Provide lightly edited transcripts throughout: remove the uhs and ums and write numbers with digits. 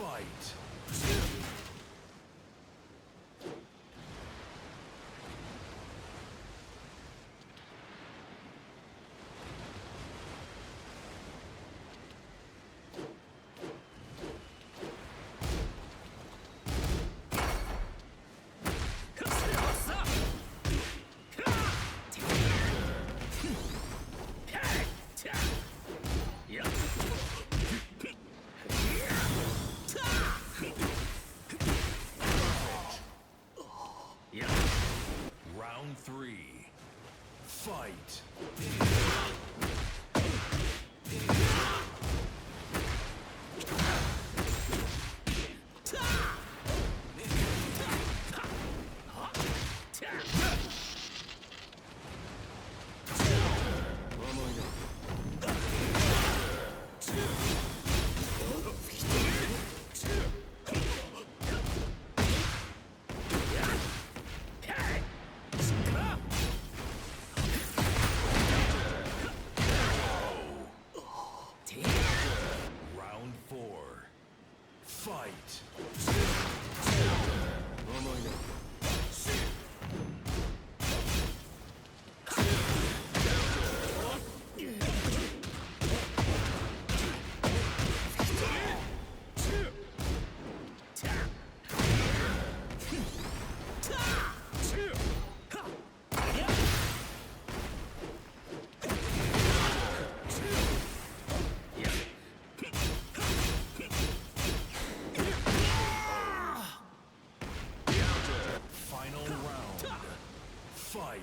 Fight. Round 3. Fight. Round 4. Fight. Final round. Fight.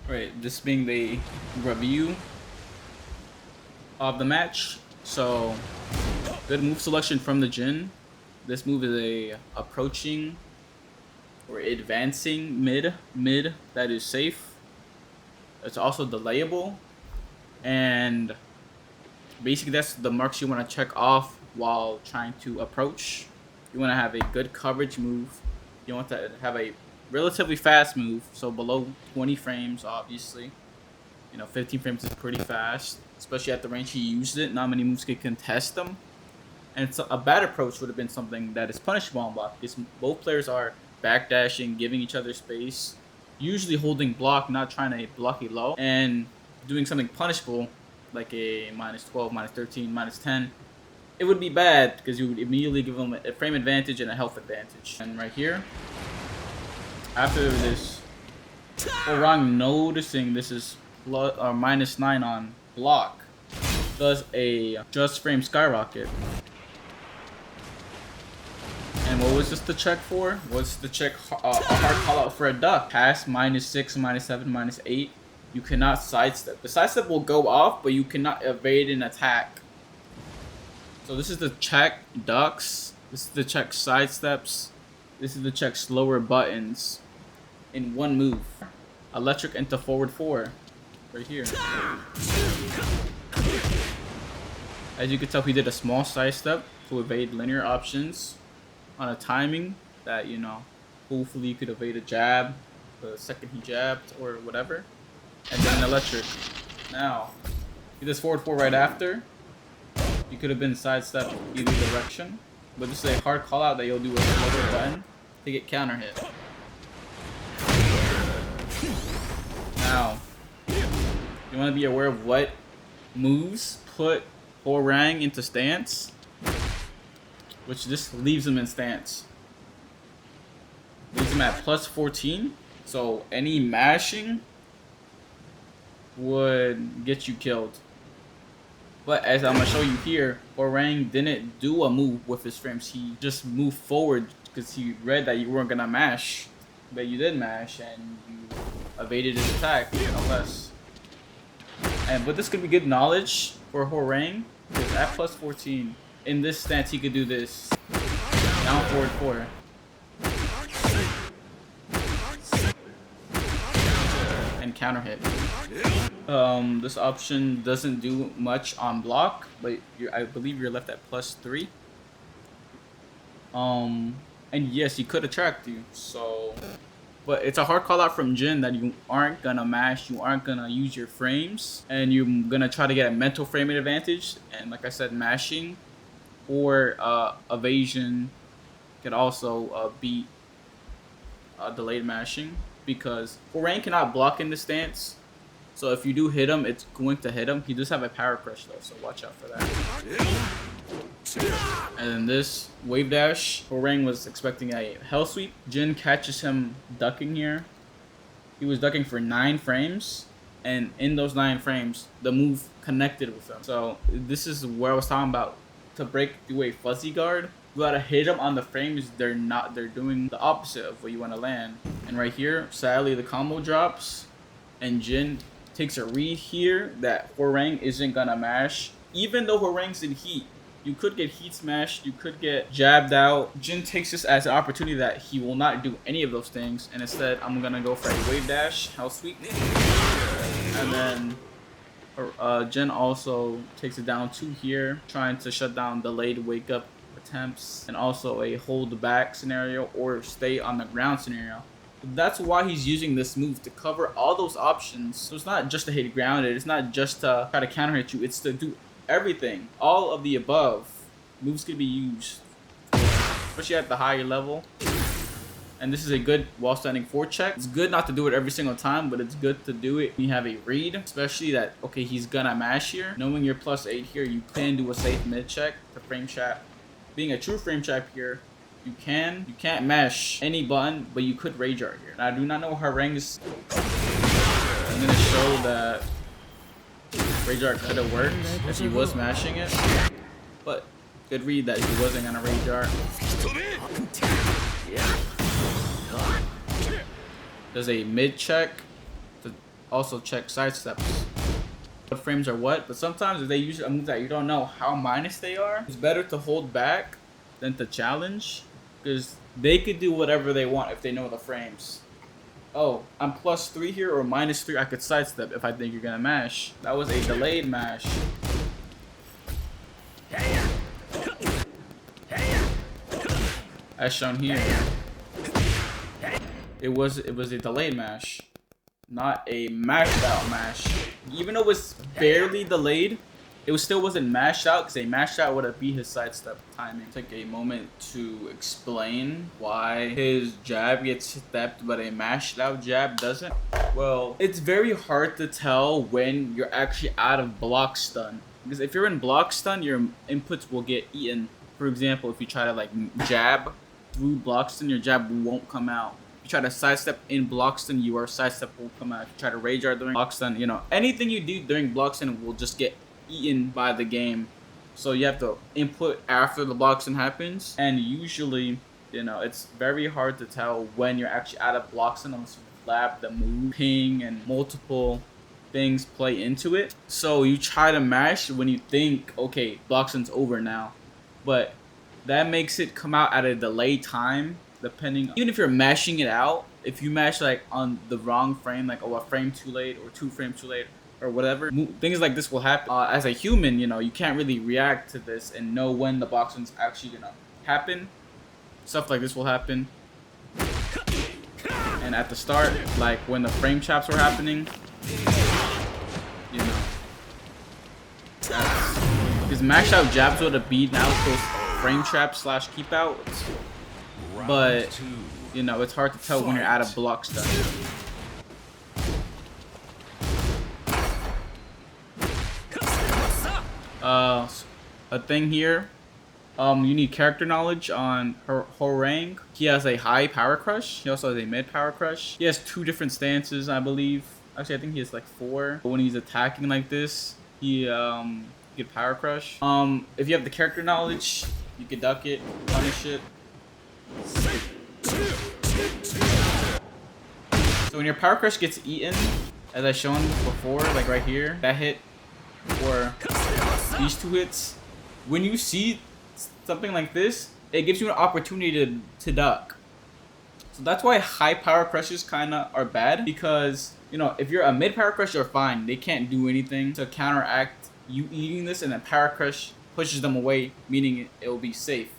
Right, this being the review of the match. So, good move selection from the Jin. This move is a approaching or advancing mid that is safe. It's also delayable, and basically that's the marks you want to check off while trying to approach. You want to have a good coverage move. You want to have a relatively fast move, so below 20 frames, obviously. 15 frames is pretty fast, especially at the range he used it. Not many moves could contest them. And so a bad approach would have been something that is punishable on block, because both players are backdashing, giving each other space, usually holding block, not trying to block a low, and doing something punishable, like a -12, -13, -10. It would be bad, because you would immediately give them a frame advantage and a health advantage. And right here, after this, Orang noticing this is -9 on block, does a just frame skyrocket. And what was this the check for? Was the check a hard call out for a duck? Past -6, -7, -8, you cannot sidestep. The sidestep will go off, but you cannot evade an attack. So this is the check ducks. This is the check sidesteps. This is the check slower buttons in one move. Electric into forward 4 right here. As you can tell, he did a small sidestep to evade linear options on a timing that, hopefully you could evade a jab the second he jabbed or whatever. And then electric. Now, he does forward 4 right after. You could have been sidestep either direction, but this is a hard call out that you'll do with a slower button to get counter hit. Now, you want to be aware of what moves put Orang into stance, which just leaves him in stance. Leaves him at +14, so any mashing would get you killed. But as I'm going to show you here, Orang didn't do a move with his frames. He just moved forward because he read that you weren't going to mash. But you did mash and you evaded his attack, no less. But this could be good knowledge for Horang, because at plus 14, in this stance, he could do this. Down forward 4. And counter hit. This option doesn't do much on block, but I believe you're left at plus 3. And yes, he could attract you, so... But it's a hard call out from Jin that you aren't gonna mash, you aren't gonna use your frames, and you're gonna try to get a mental framing advantage. And like I said, mashing or evasion could also beat delayed mashing, because Horang cannot block in the stance. So if you do hit him, it's going to hit him. He does have a power crush though, so watch out for that. And then this wave dash, Horang was expecting a hell sweep. Jin catches him ducking here. He was ducking for 9 frames, and in those 9 frames, the move connected with him. So this is where I was talking about. To break through a fuzzy guard, you gotta hit them on the frames. They're doing the opposite of what you want to land. And right here, sadly, the combo drops, and Jin takes a read here that Horang isn't gonna mash. Even though Horang's in heat, you could get heat smashed, you could get jabbed out. Jin takes this as an opportunity that he will not do any of those things, and instead, I'm gonna go for a wave dash, hell sweep. And then Jin also takes it down 2 here, trying to shut down delayed wake up attempts, and also a hold back scenario or stay on the ground scenario. That's why he's using this move, to cover all those options. So it's not just to hit grounded, it's not just to try to counter hit you, it's to do everything. All of the above moves can be used, especially at the higher level. And this is a good while standing forecheck. It's good not to do it every single time, but it's good to do it when you have a read, especially that, okay, he's gonna mash here. Knowing you're plus 8 here, you can do a safe mid check to frame trap. Being a true frame trap here, you can't mash any button, but you could rage art here. Now, I do not know Horang's. I'm gonna show that rage art could have worked if he was mashing it, but good read that he wasn't gonna rage art. Does a mid check to also check side steps. What frames are what, but sometimes if they use a move that you don't know how minus they are, it's better to hold back than to challenge, because they could do whatever they want if they know the frames. Oh, I'm plus 3 here or minus 3, I could sidestep if I think you're gonna mash. That was a delayed mash. As shown here. It was a delayed mash, not a mashed out mash. Even though it was barely delayed, it still wasn't mashed out, because a mashed out would have beat his sidestep timing. Take a moment to explain why his jab gets stepped but a mashed out jab doesn't. Well, it's very hard to tell when you're actually out of block stun, because if you're in block stun, your inputs will get eaten. For example, if you try to like jab through block stun, your jab won't come out. If you try to sidestep in block stun, your sidestep will come out. If you try to rage art during block stun, you know, anything you do during block stun will just get eaten by the game. So you have to input after the block stun happens, and usually, you know, it's very hard to tell when you're actually out of block stun unless you lab the move, ping, and multiple things play into it. So you try to mash when you think, okay, block stun's over now, but that makes it come out at a delayed time. Depending, even if you're mashing it out, if you mash like on the wrong frame, like a frame too late or 2 frames too late or whatever, things like this will happen. As a human, you know, you can't really react to this and know when the block stun's actually gonna happen. Stuff like this will happen. And at the start, like when the frame traps were happening, you know, because mashed out jabs would have beat now those frame traps / keep outs. But, you know, it's hard to tell when you're out of block stun. A thing here, you need character knowledge on Horang. He has a high power crush. He also has a mid power crush. He has 2 different stances, I believe. Actually, I think he has like 4. But when he's attacking like this, he get power crush. If you have the character knowledge, you can duck it, punish it. So when your power crush gets eaten, as I shown before, like right here, that hit, or these 2 hits, when you see something like this, it gives you an opportunity to duck. So that's why high power crushes kind of are bad, because you know, if you're a mid power crush, you're fine. They can't do anything to counteract you eating this, and then power crush pushes them away, meaning it will be safe.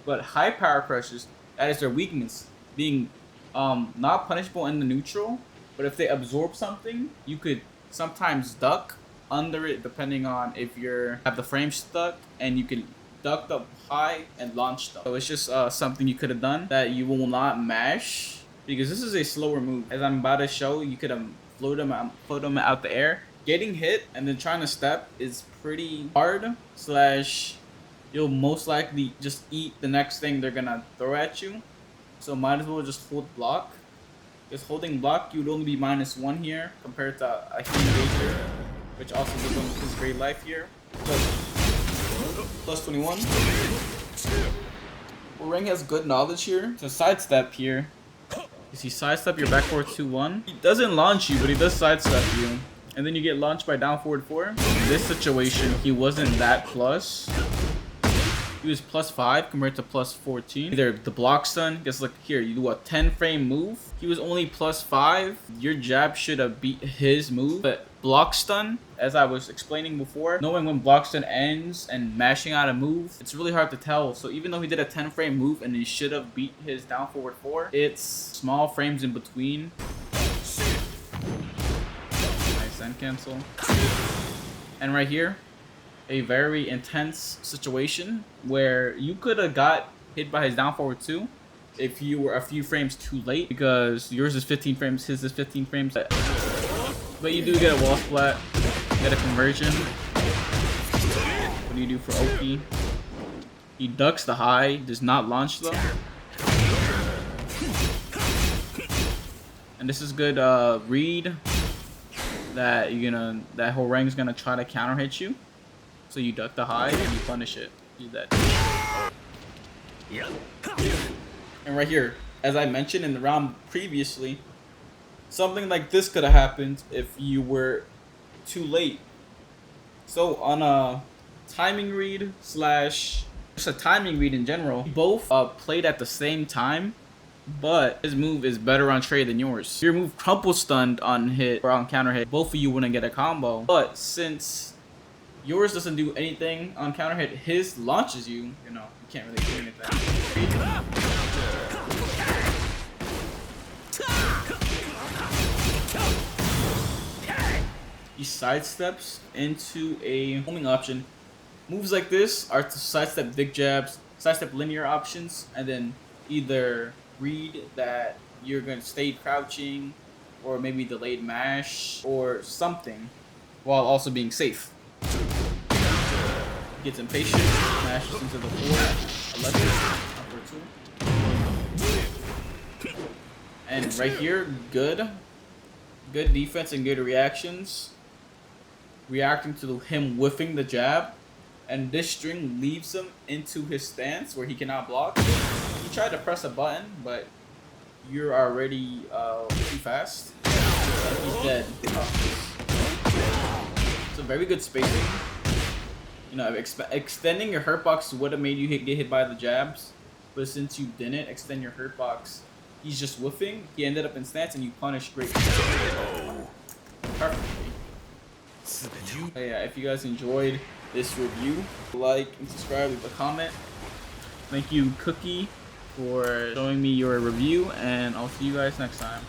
But high power crushes, that is their weakness, being not punishable in the neutral, but if they absorb something, you could sometimes duck under it depending on if you're have the frame stuck, and you can duck up high and launch them. So it's just something you could have done that you will not mash, because this is a slower move. As I'm about to show, you could have float them out the air. Getting hit and then trying to step is pretty hard, slash you'll most likely just eat the next thing they're gonna throw at you. So might as well just hold block. Just holding block, you would only be -1 here compared to a Heat Rager, which also gives him his great life here. Plus 21. Orang has good knowledge here. So sidestep here. Is he sidestep your back forward 2-1? He doesn't launch you, but he does sidestep you. And then you get launched by down forward 4. In this situation, he wasn't that plus. He was +5 compared to +14. Either the block stun, just look here, you do a 10 frame move. He was only +5. Your jab should have beat his move. But block stun, as I was explaining before, knowing when block stun ends and mashing out a move, it's really hard to tell. So even though he did a 10 frame move and he should have beat his down forward 4, it's small frames in between. Nice end cancel. And right here, a very intense situation where you could have got hit by his down forward 2 if you were a few frames too late, because yours is 15 frames, his is 15 frames. But you do get a wall splat, get a conversion. What do you do for Oki? He ducks the high, does not launch them. And this is good read that that Horeng's gonna try to counter hit you. So you duck the high and you punish it. Do that. And right here, as I mentioned in the round previously, something like this could have happened if you were too late. So on a timing read slash just a timing read in general, both played at the same time, but his move is better on trade than yours. Your move crumple stunned on hit or on counter hit, both of you wouldn't get a combo. But since yours doesn't do anything on counter hit, his launches you, you can't really do anything. He sidesteps into a homing option. Moves like this are to sidestep dick jabs, sidestep linear options, and then either read that you're going to stay crouching, or maybe delayed mash, or something, while also being safe. Gets impatient, mashes into the 4, electric, upper 2. And right here, good defense and good reactions. Reacting to him whiffing the jab, and this string leaves him into his stance where he cannot block. He tried to press a button, but you're already too fast. He's dead. It's a very good spacing. Extending your hurt box would have made you get hit by the jabs, but since you didn't extend your hurt box, he's just whiffing. He ended up in stance, and you punish great. Perfectly. Yeah, if you guys enjoyed this review, like and subscribe, leave a comment. Thank you, Cookie, for showing me your review, and I'll see you guys next time.